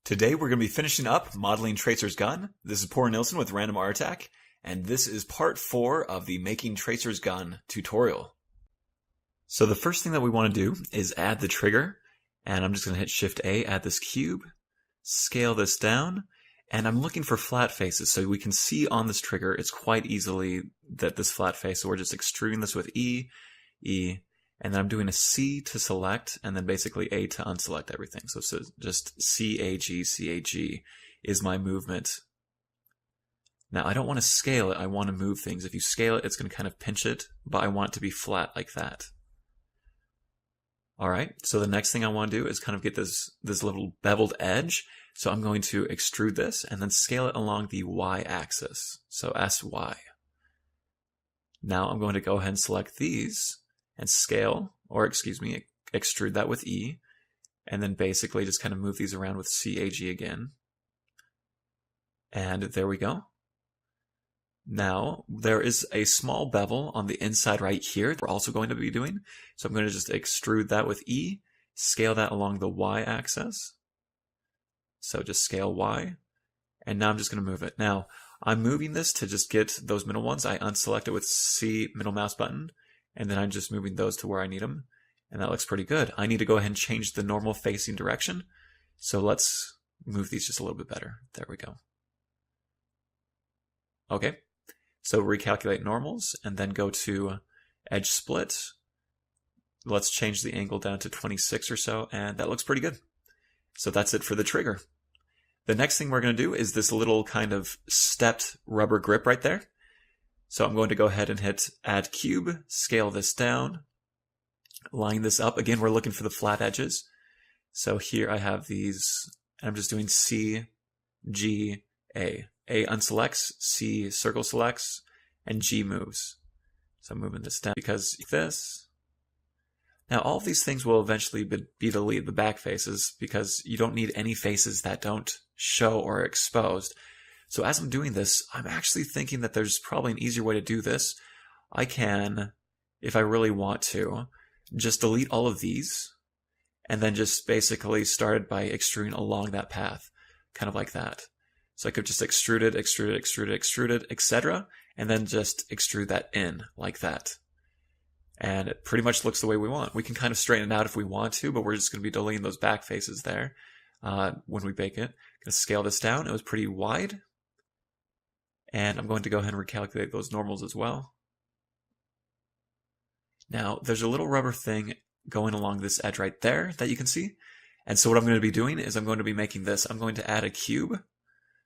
Today we're going to be finishing up modeling Tracer's gun. This is Poor Nilsson with Random Art Attack, and this is part 4 of the Making Tracer's Gun tutorial. So the first thing that we want to do is add the trigger, and I'm just going to hit Shift A, add this cube, scale this down, and I'm looking for flat faces so we can see on this trigger it's quite easily that this flat face, so we're just extruding this with E, and then I'm doing a C to select, and then basically A to unselect everything. So just CAG is my movement. Now I don't want to scale it, I want to move things. If you scale it, it's going to kind of pinch it, but I want it to be flat like that. Alright, so the next thing I want to do is kind of get this little beveled edge. So I'm going to extrude this and then scale it along the Y axis. So SY. Now I'm going to go ahead and select these and scale, or excuse me, extrude that with E, and then basically just kind of move these around with CAG again. And there we go. Now, there is a small bevel on the inside right here we're also going to be doing. So I'm going to just extrude that with E, scale that along the Y axis. So just scale Y, and now I'm just going to move it. Now, I'm moving this to just get those middle ones. I unselect it with C, middle mouse button, and then I'm just moving those to where I need them. And that looks pretty good. I need to go ahead and change the normal facing direction. So let's move these just a little bit better. There we go. Okay. So recalculate normals and then go to edge split. Let's change the angle down to 26 or so, and that looks pretty good. So that's it for the trigger. The next thing we're going to do is this little kind of stepped rubber grip right there. So I'm going to go ahead and hit add cube, scale this down, line this up. Again, we're looking for the flat edges. So here I have these, and I'm just doing C, G, A. A unselects, C circle selects, and G moves. So I'm moving this down because this. Now all of these things will eventually be deleted, the back faces, because you don't need any faces that don't show or are exposed. So as I'm doing this, I'm actually thinking that there's probably an easier way to do this. I can, if I really want to, just delete all of these, and then just basically start by extruding along that path, kind of like that. So I could just extrude it, etc., and then just extrude that in like that. And it pretty much looks the way we want. We can kind of straighten it out if we want to, but we're just going to be deleting those back faces there when we bake it. Going to scale this down. It was pretty wide. And I'm going to go ahead and recalculate those normals as well. Now, there's a little rubber thing going along this edge right there that you can see. And so what I'm going to be doing is I'm going to be making this. I'm going to add a cube.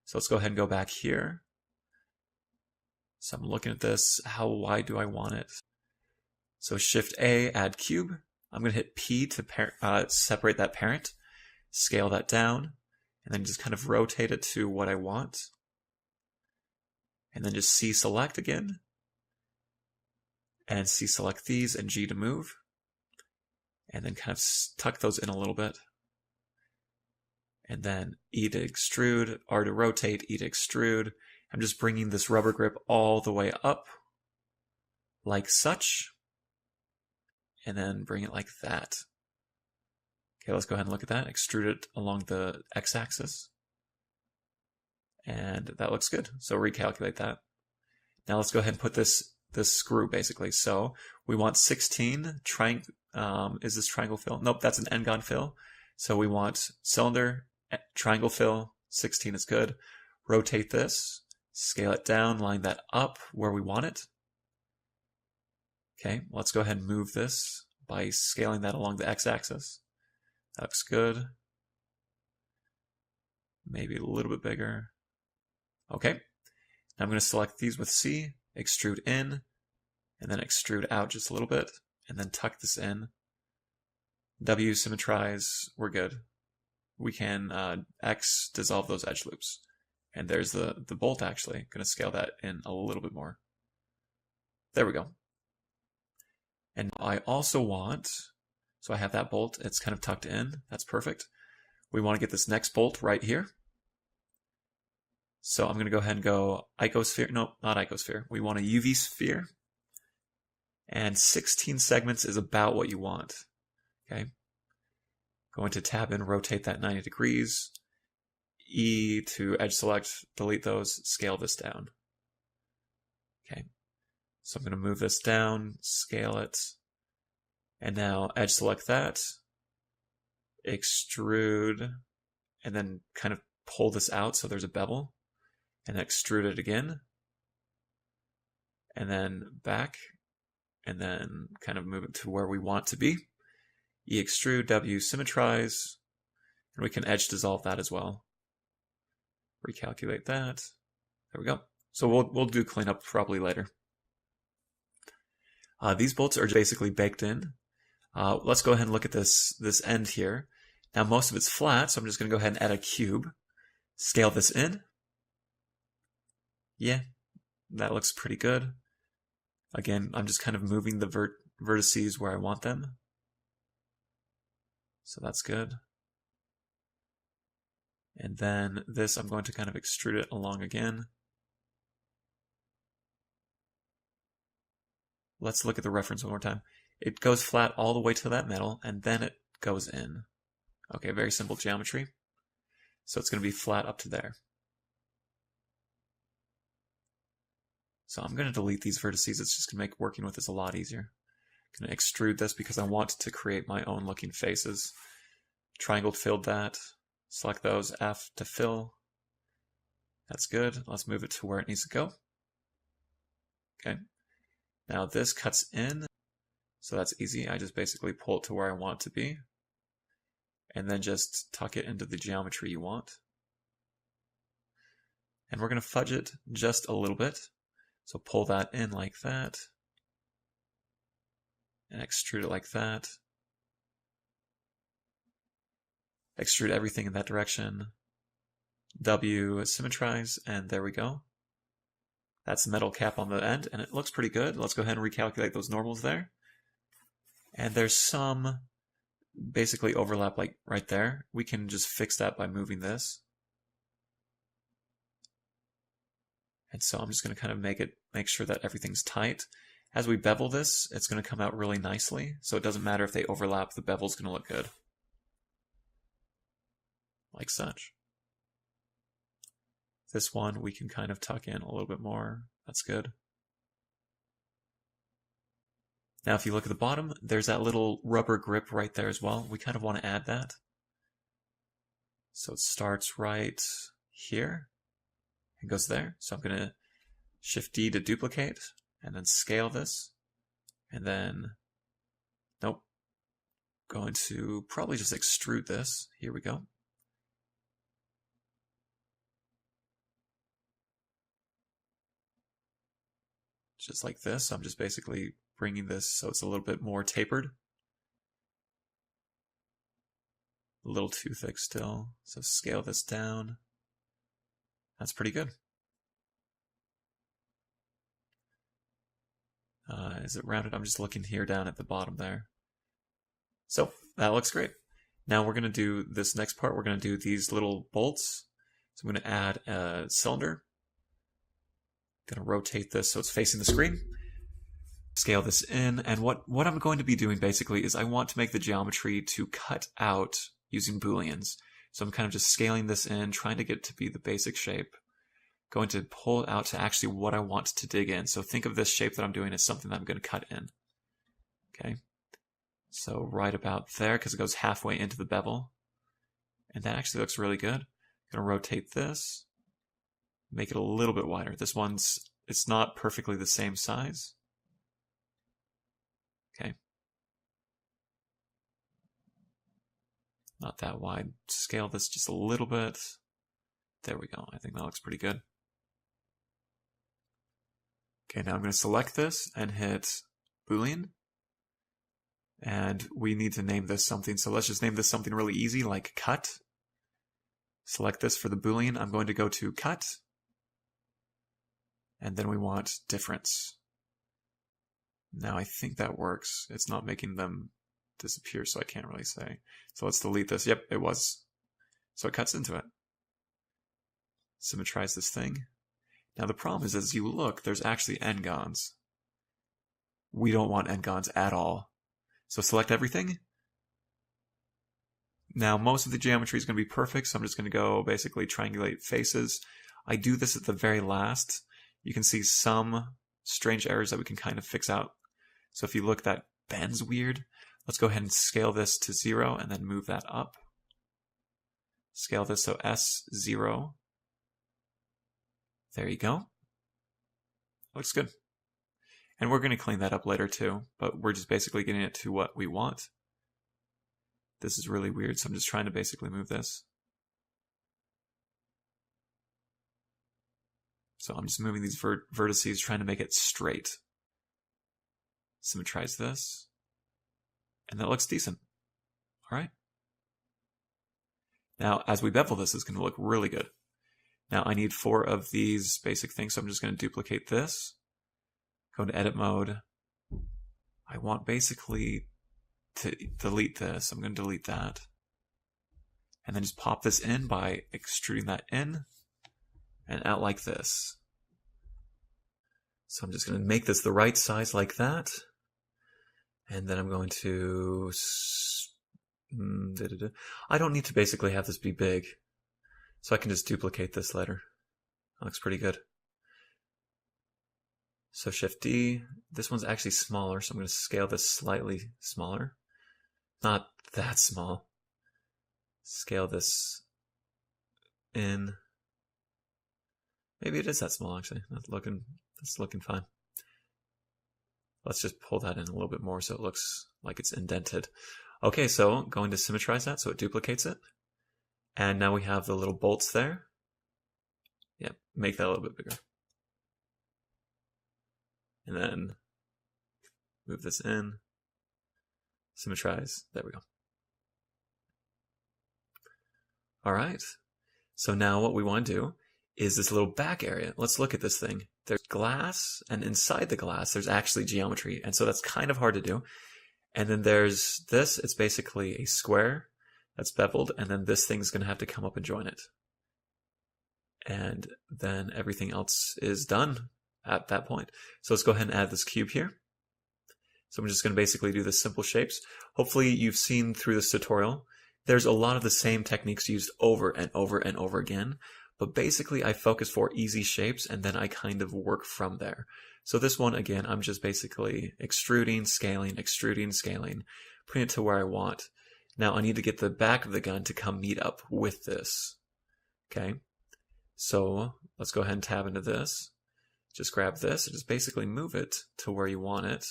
So let's go ahead and go back here. So I'm looking at this. How wide do I want it? So Shift A, add cube. I'm going to hit P to separate that parent, scale that down, and then just kind of rotate it to what I want. And then just C select again. And C select these and G to move. And then kind of tuck those in a little bit. And then E to extrude, R to rotate, E to extrude. I'm just bringing this rubber grip all the way up, like such. And then bring it like that. Okay, let's go ahead and look at that. Extrude it along the x-axis. And that looks good. So recalculate that. Now let's go ahead and put this screw basically. So we want 16 is this triangle fill? Nope, that's an n-gon fill. So we want cylinder, triangle fill, 16 is good. Rotate this, scale it down, line that up where we want it. Okay, let's go ahead and move this by scaling that along the x-axis. That looks good. Maybe a little bit bigger. Okay, now I'm going to select these with C, extrude in, and then extrude out just a little bit, and then tuck this in. W symmetrize, we're good. We can X dissolve those edge loops. And there's the bolt actually. Going to scale that in a little bit more. There we go. And I also want, so I have that bolt, it's kind of tucked in. That's perfect. We want to get this next bolt right here. So I'm going to go ahead and go icosphere. No, not icosphere. We want a UV sphere. And 16 segments is about what you want. Okay. Going to tab and rotate that 90 degrees. E to edge select, delete those, scale this down. Okay, so I'm going to move this down, scale it, and now edge select that, extrude, and then kind of pull this out so there's a bevel, and extrude it again, and then back, and then kind of move it to where we want to be. E extrude, W symmetrize, and we can edge dissolve that as well. Recalculate that. There we go. So we'll do cleanup probably later. These bolts are basically baked in. Let's go ahead and look at this end here. Now most of it's flat, so I'm just going to go ahead and add a cube. Scale this in. Yeah, that looks pretty good. Again, I'm just kind of moving the vertices where I want them. So that's good. And then this, I'm going to kind of extrude it along again. Let's look at the reference one more time. It goes flat all the way to that metal, and then it goes in. Okay, very simple geometry. So it's going to be flat up to there. So I'm going to delete these vertices. It's just going to make working with this a lot easier. I'm going to extrude this because I want to create my own looking faces. Triangle filled that. Select those, F to fill. That's good. Let's move it to where it needs to go. Okay. Now this cuts in, so that's easy. I just basically pull it to where I want it to be, and then just tuck it into the geometry you want. And we're going to fudge it just a little bit. So pull that in like that, and extrude it like that. Extrude everything in that direction. W symmetrize, and there we go. That's the metal cap on the end, and it looks pretty good. Let's go ahead and recalculate those normals there. And there's some basically overlap like right there. We can just fix that by moving this. And so I'm just going to kind of make sure that everything's tight. As we bevel this, it's going to come out really nicely. So it doesn't matter if they overlap, the bevel's going to look good. Like such. This one we can kind of tuck in a little bit more. That's good. Now if you look at the bottom, there's that little rubber grip right there as well. We kind of want to add that. So it starts right here and goes there. So I'm going to Shift D to duplicate and then scale this. And then, nope, going to probably just extrude this. Here we go. Just like this. I'm just basically bringing this so it's a little bit more tapered. A little too thick still. So scale this down. That's pretty good. Is it rounded? I'm just looking here down at the bottom there. So that looks great. Now we're going to do this next part. We're going to do these little bolts. So I'm going to add a cylinder. Going to rotate this so it's facing the screen. Scale this in, and what I'm going to be doing basically is I want to make the geometry to cut out using booleans. So I'm kind of just scaling this in, trying to get it to be the basic shape. Going to pull it out to actually what I want to dig in. So think of this shape that I'm doing as something that I'm going to cut in. Okay, so right about there, because it goes halfway into the bevel. And that actually looks really good. I'm going to rotate this. Make it a little bit wider. This one's, it's not perfectly the same size. Okay. Not that wide. Scale this just a little bit. There we go. I think that looks pretty good. Okay, now I'm going to select this and hit Boolean. And we need to name this something. So let's just name this something really easy, like cut. Select this for the Boolean. I'm going to go to cut. And then we want difference. Now I think that works. It's not making them disappear, so I can't really say. So let's delete this. Yep, it was. So it cuts into it. Symmetrize this thing. Now the problem is, as you look, there's actually n-gons. We don't want n-gons at all. So select everything. Now, most of the geometry is going to be perfect, so I'm just going to go basically triangulate faces. I do this at the very last. You can see some strange errors that we can kind of fix out. So if you look, that bend's weird. Let's go ahead and scale this to 0 and then move that up. Scale this so S0. There you go. Looks good. And we're going to clean that up later too, but we're just basically getting it to what we want. This is really weird, so I'm just trying to basically move this. So I'm just moving these vertices, trying to make it straight. Symmetrize this. And that looks decent. All right. Now, as we bevel this, it's going to look really good. Now, I need 4 of these basic things, so I'm just going to duplicate this. Go into edit mode. I want basically to delete this. I'm going to delete that. And then just pop this in by extruding that in and out like this. So I'm just going to make this the right size like that. And then I'm going to... I don't need to basically have this be big. So I can just duplicate this later. That looks pretty good. So Shift D. This one's actually smaller, so I'm going to scale this slightly smaller. Not that small. Scale this in. Maybe it is that small, actually. That's looking fine. Let's just pull that in a little bit more so it looks like it's indented. Okay, so going to symmetrize that so it duplicates it. And now we have the little bolts there. Yeah, make that a little bit bigger. And then move this in. Symmetrize. There we go. All right. So now what we want to do is this little back area. Let's look at this thing. There's glass, and inside the glass, there's actually geometry. And so that's kind of hard to do. And then there's this. It's basically a square that's beveled. And then this thing's going to have to come up and join it. And then everything else is done at that point. So let's go ahead and add this cube here. So I'm just going to basically do the simple shapes. Hopefully you've seen through this tutorial, there's a lot of the same techniques used over and over and over again. But basically I focus for easy shapes and then I kind of work from there. So this one, again, I'm just basically extruding, scaling, putting it to where I want. Now I need to get the back of the gun to come meet up with this. Okay. So let's go ahead and tab into this. Just grab this and just basically move it to where you want it.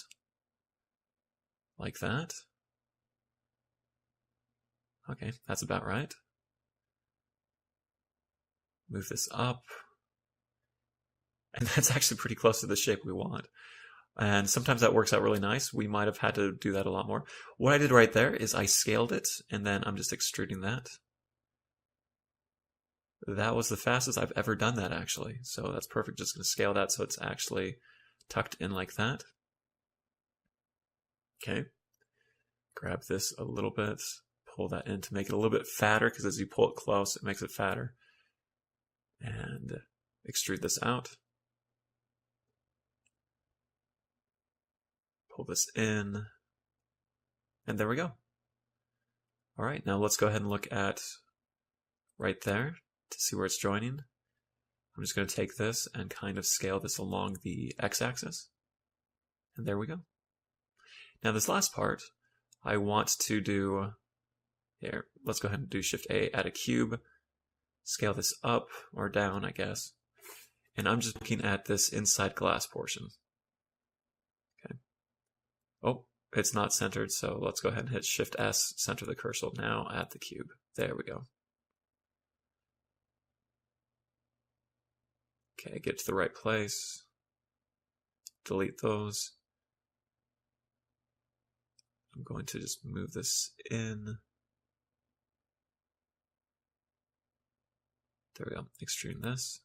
Like that. Okay, that's about right. Move this up. And that's actually pretty close to the shape we want. And sometimes that works out really nice. We might have had to do that a lot more. What I did right there is I scaled it, and then I'm just extruding that. That was the fastest I've ever done that, actually. So that's perfect. Just going to scale that so it's actually tucked in like that. Okay. Grab this a little bit. Pull that in to make it a little bit fatter, because as you pull it close, it makes it fatter. And extrude this out. Pull this in. And there we go. All right, now let's go ahead and look at right there to see where it's joining. I'm just going to take this and kind of scale this along the x-axis. And there we go. Now this last part, I want to do, here, let's go ahead and do Shift A, add a cube, scale this up or down, I guess. And I'm just looking at this inside glass portion. Okay. Oh, it's not centered, so let's go ahead and hit Shift S, center the cursor now at the cube. There we go. Okay, get to the right place. Delete those. I'm going to just move this in. There we go. Extrude this.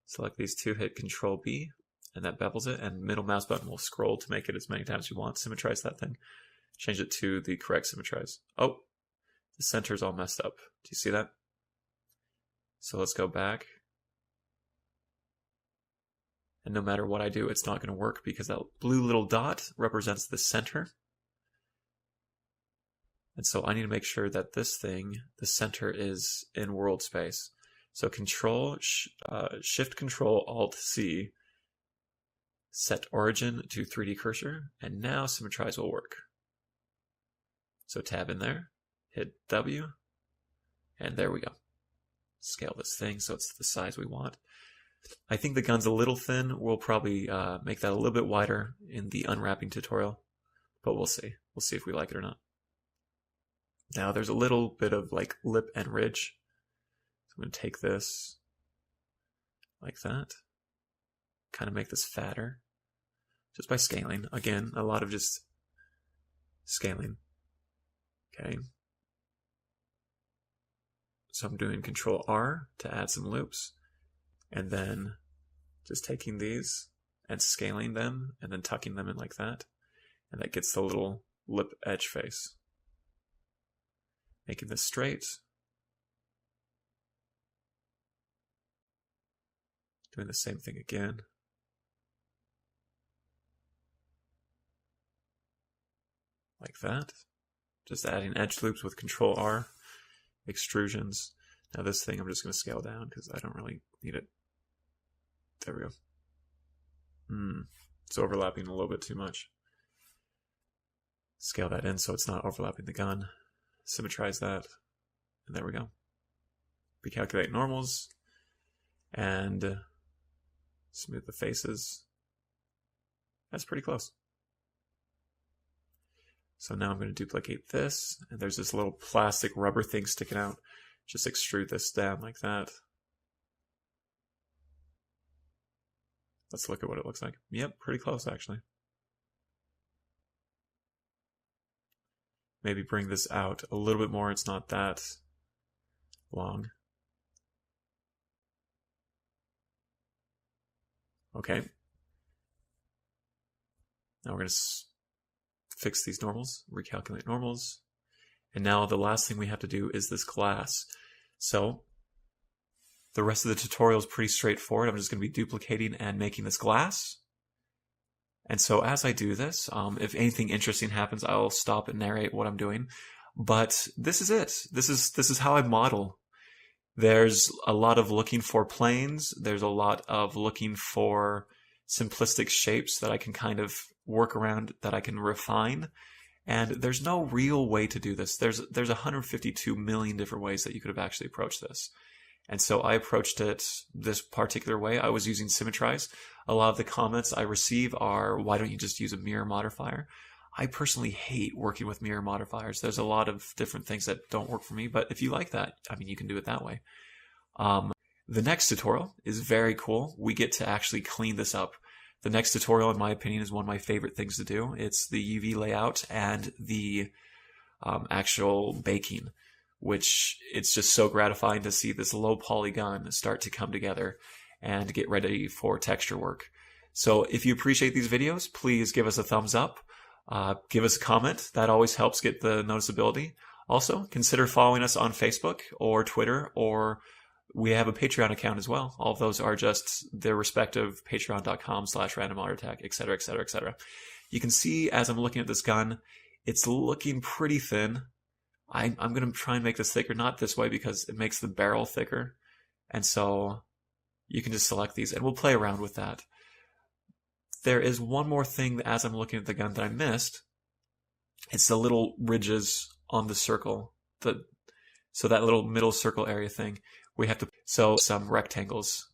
Select these two, hit Control B, and that bevels it, and middle mouse button will scroll to make it as many times as you want. Symmetrize that thing. Change it to the correct symmetrize. Oh, the center's all messed up. Do you see that? So let's go back. And no matter what I do, it's not going to work because that blue little dot represents the center. And so I need to make sure that this thing, the center, is in world space. So Shift Control Alt C, set origin to 3D cursor, and now symmetrize will work. So tab in there, hit W, and there we go. Scale this thing so it's the size we want. I think the gun's a little thin. We'll probably make that a little bit wider in the unwrapping tutorial, but we'll see. We'll see if we like it or not. Now there's a little bit of like lip and ridge. So I'm going to take this like that, kind of make this fatter just by scaling. Again, a lot of just scaling. Okay. So I'm doing Control R to add some loops, and then just taking these and scaling them and then tucking them in like that. And that gets the little lip edge face. Making this straight. Doing the same thing again. Like that. Just adding edge loops with Control R. Extrusions. Now this thing I'm just going to scale down because I don't really need it. There we go. It's overlapping a little bit too much. Scale that in so it's not overlapping the gun. Symmetrize that. And there we go. Recalculate normals. And smooth the faces. That's pretty close. So now I'm going to duplicate this, and there's this little plastic rubber thing sticking out. Just extrude this down like that. Let's look at what it looks like. Yep, pretty close actually. Maybe bring this out a little bit more. It's not that long. Okay. Now we're going to fix these normals, recalculate normals. And now the last thing we have to do is this glass. So the rest of the tutorial is pretty straightforward. I'm just going to be duplicating and making this glass. And so as I do this, if anything interesting happens, I'll stop and narrate what I'm doing. But this is it. This is how I model. There's a lot of looking for planes. There's a lot of looking for simplistic shapes that I can kind of work around, that I can refine. And there's no real way to do this. There's 152 million different ways that you could have actually approached this. And so I approached it this particular way. I was using Symmetrize. A lot of the comments I receive are, why don't you just use a mirror modifier? I personally hate working with mirror modifiers. There's a lot of different things that don't work for me, but if you like that, I mean, you can do it that way. The next tutorial is very cool. We get to actually clean this up. The next tutorial, in my opinion, is one of my favorite things to do. It's the UV layout and the actual baking, which it's just so gratifying to see this low polygon start to come together and get ready for texture work. So if you appreciate these videos, please give us a thumbs up. Give us a comment. That always helps get the noticeability. Also, consider following us on Facebook or Twitter, or we have a Patreon account as well. All of those are just their respective patreon.com/randomauthoattack, etc., etc., etc. You can see as I'm looking at this gun, it's looking pretty thin. I'm going to try and make this thicker, not this way because it makes the barrel thicker. And so you can just select these and we'll play around with that. There is one more thing that as I'm looking at the gun that I missed. It's the little ridges on the circle. So that little middle circle area thing. We have to, so some rectangles.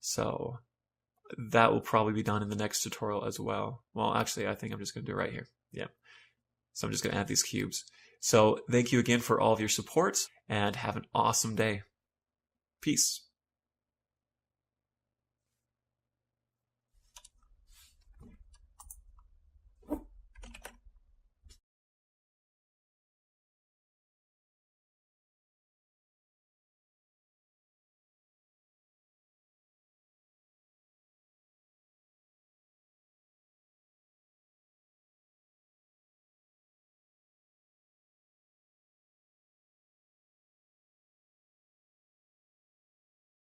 So that will probably be done in the next tutorial as well. Well, actually, I think I'm just going to do it right here. Yeah. So I'm just going to add these cubes. So thank you again for all of your support and have an awesome day. Peace.